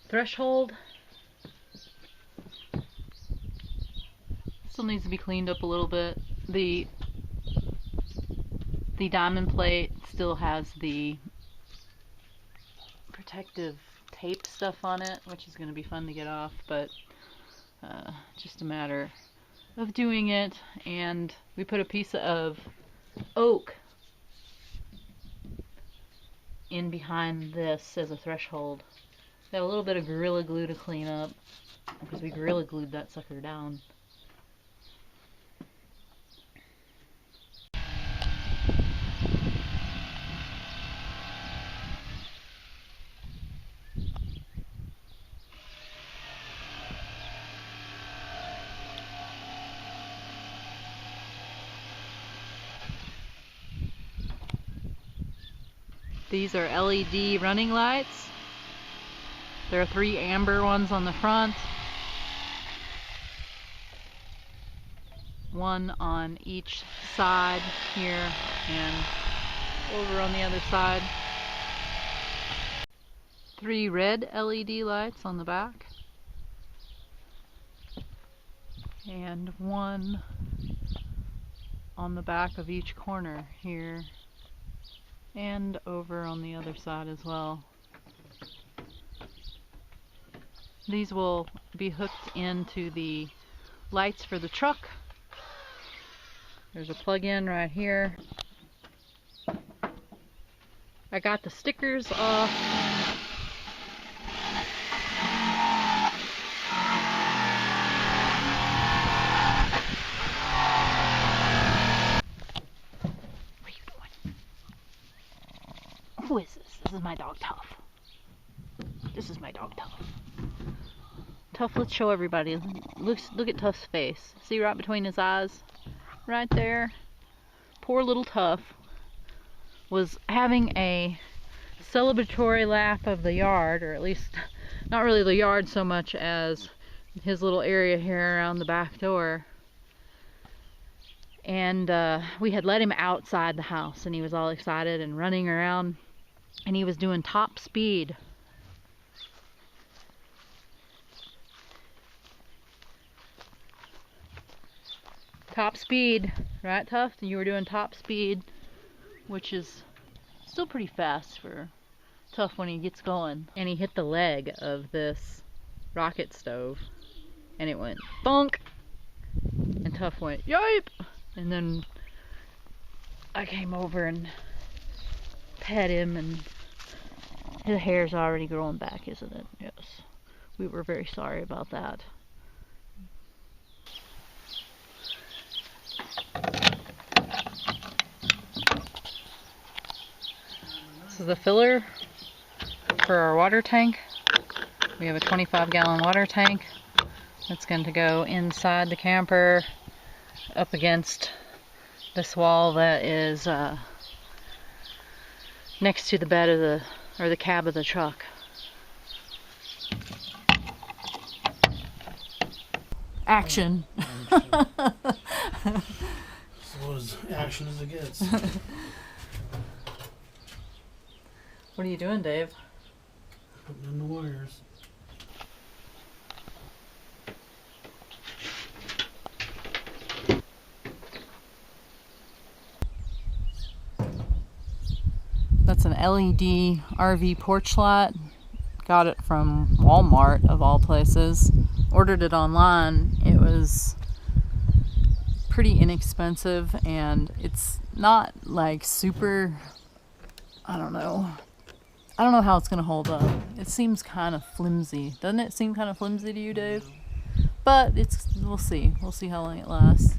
threshold still needs to be cleaned up a little bit. The diamond plate still has the protective tape stuff on it, which is going to be fun to get off, but just a matter of doing it. And we put a piece of oak in behind this as a threshold. Got a little bit of Gorilla Glue to clean up because we Gorilla Glued that sucker down. These are LED running lights. There are 3 amber ones on the front, 1 on each side here and over on the other side. 3 red LED lights on the back, and 1 on the back of each corner here and over on the other side as well. These will be hooked into the lights for the truck. There's a plug-in right here. I got the stickers off. What are you doing? Who is this? This is my dog Tough. This is my dog Tough. Tough, let's show everybody. Look at Tough's face. See right between his eyes? Right there. Poor little Tough was having a celebratory lap of the yard, or at least not really the yard so much as his little area here around the back door. And we had let him outside the house and he was all excited and running around, and he was doing top speed. Top speed, right, Tough? You were doing top speed, which is still pretty fast for Tough when he gets going. And he hit the leg of this rocket stove, and it went bonk, and Tough went yipe. And then I came over and pet him, and his hair's already growing back, isn't it? Yes. We were very sorry about that. This is the filler for our water tank. We have a 25-gallon water tank that's going to go inside the camper up against this wall that is next to the bed of the cab of the truck. Action. So as action as it gets. What are you doing, Dave? Putting in the wires. That's an LED RV porch light. Got it from Walmart, of all places. Ordered it online. It was pretty inexpensive, and it's not like super, I don't know how it's gonna hold up. It seems kind of flimsy. Doesn't it seem kind of flimsy to you, Dave? But we'll see how long it lasts.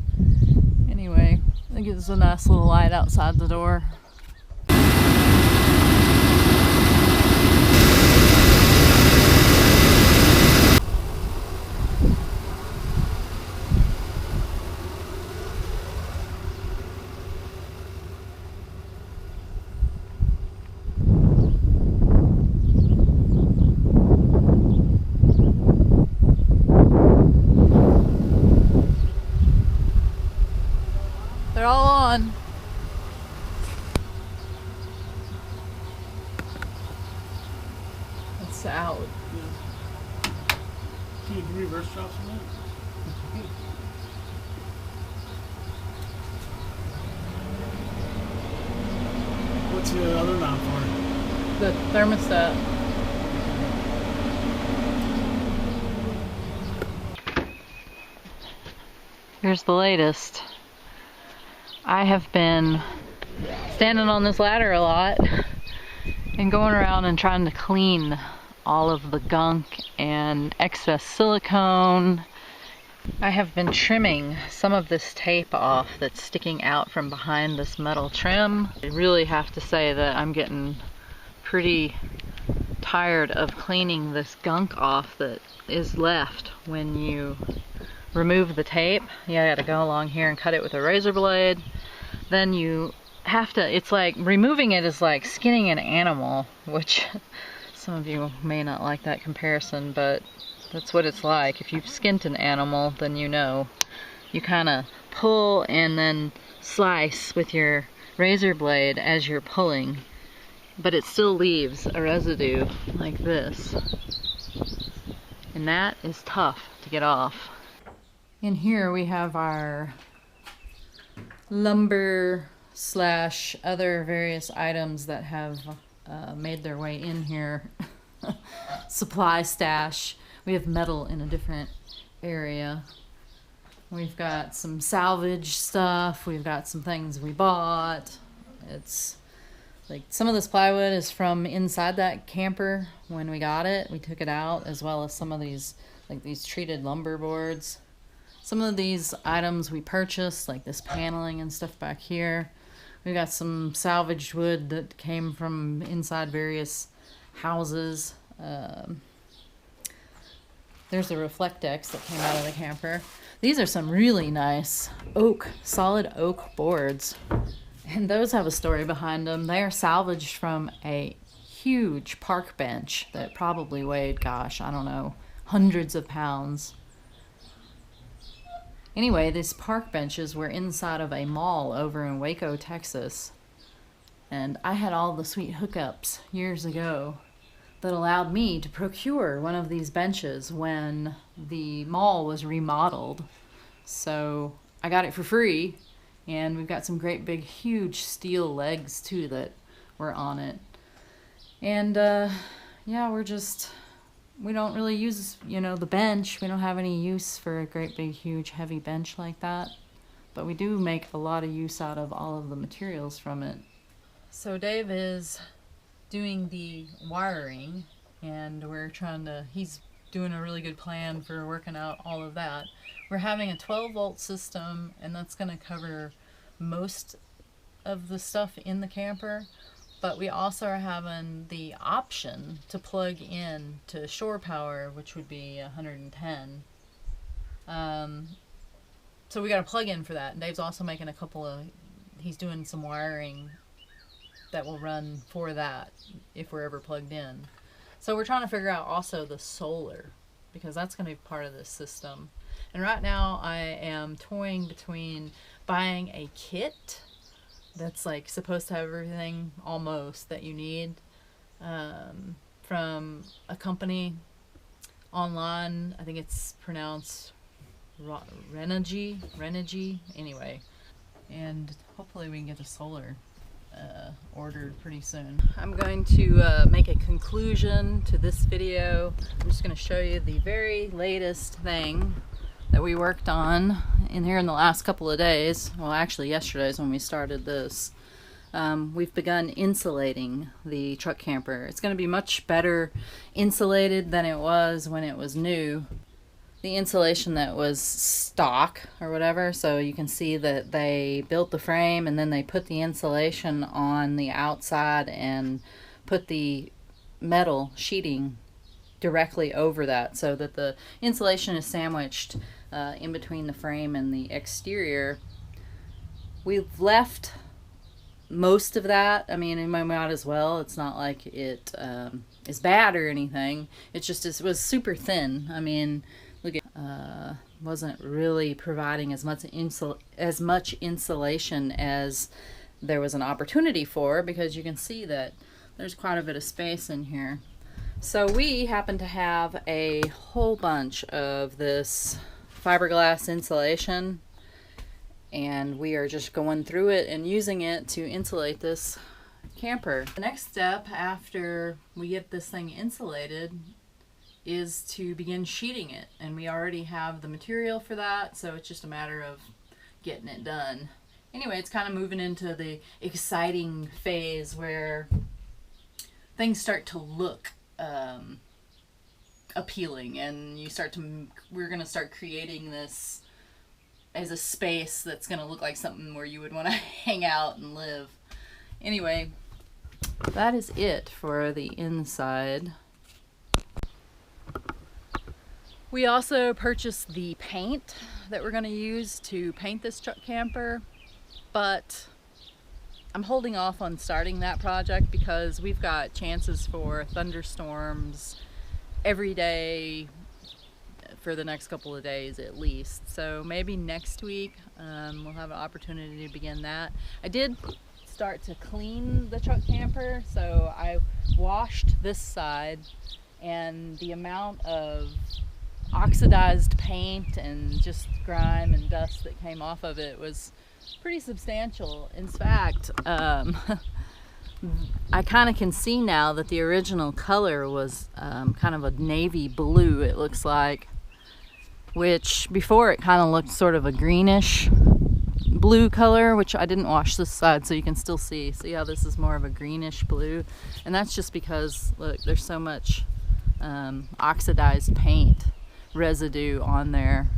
Anyway, it gives a nice little light outside the door. They're all on. It's out. reverse drops from that? What's the other mount for? The thermostat. Here's the latest. I have been standing on this ladder a lot and going around and trying to clean all of the gunk and excess silicone. I have been trimming some of this tape off that's sticking out from behind this metal trim. I really have to say that I'm getting pretty tired of cleaning this gunk off that is left when you remove the tape. You gotta go along here and cut it with a razor blade. Then you have to, it's like, removing it is like skinning an animal, which some of you may not like that comparison, but that's what it's like. If you've skinned an animal, then you know. You kind of pull and then slice with your razor blade as you're pulling, but it still leaves a residue like this. And that is tough to get off. In here we have our lumber slash other various items that have made their way in here. Supply stash. We have metal in a different area. We've got some salvage stuff. We've got some things we bought. It's like some of this plywood is from inside that camper when we got it. We took it out, as well as some of these, like these treated lumber boards. Some of these items we purchased, like this paneling and stuff back here. We got some salvaged wood that came from inside various houses. There's the Reflectex that came out of the camper. These are some really nice solid oak boards. And those have a story behind them. They are salvaged from a huge park bench that probably weighed, gosh, I don't know, hundreds of pounds. Anyway, these park benches were inside of a mall over in Waco, Texas. And I had all the sweet hookups years ago that allowed me to procure one of these benches when the mall was remodeled. So I got it for free, and we've got some great big huge steel legs too that were on it. And yeah, we don't really use, the bench. We don't have any use for a great big huge heavy bench like that, but we do make a lot of use out of all of the materials from it. So Dave is doing the wiring, and he's doing a really good plan for working out all of that. We're having a 12-volt system, and that's going to cover most of the stuff in the camper, but we also are having the option to plug in to shore power, which would be 110. So we got a plug-in for that, and Dave's also making he's doing some wiring that will run for that if we're ever plugged in. So we're trying to figure out also the solar, because that's going to be part of this system. And right now I am toying between buying a kit that's like supposed to have everything almost that you need from a company online. I think it's pronounced Renogy anyway, and hopefully we can get a solar ordered pretty soon. I'm going to make a conclusion to this video. I'm just going to show you the very latest thing that we worked on in here in the last couple of days. Well, actually yesterday is when we started this. We've begun insulating the truck camper. It's going to be much better insulated than it was when it was new. The insulation that was stock or whatever, so you can see that they built the frame and then they put the insulation on the outside and put the metal sheeting directly over that, so that the insulation is sandwiched in between the frame and the exterior. We've left most of that. I mean, it might as well. It's not like it is bad or anything. It's just it was super thin. I mean, look at wasn't really providing as much insulation as there was an opportunity for, because you can see that there's quite a bit of space in here. So we happen to have a whole bunch of this fiberglass insulation, and we are just going through it and using it to insulate this camper. The next step after we get this thing insulated is to begin sheeting it, and we already have the material for that, so it's just a matter of getting it done. Anyway, it's kind of moving into the exciting phase where things start to look appealing, and we're going to start creating this as a space that's going to look like something where you would want to hang out and live. Anyway, that is it for the inside. We also purchased the paint that we're going to use to paint this truck camper, but I'm holding off on starting that project because we've got chances for thunderstorms every day for the next couple of days at least. So maybe next week we'll have an opportunity to begin that. I did start to clean the truck camper, so I washed this side, and the amount of oxidized paint and just grime and dust that came off of it was pretty substantial. In fact, I kind of can see now that the original color was kind of a navy blue, it looks like, which before it kind of looked sort of a greenish blue color, which I didn't wash this side, so you can still see how this is more of a greenish blue, and that's just because, look, there's so much oxidized paint residue on there.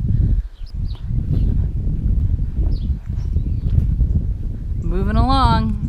Moving along.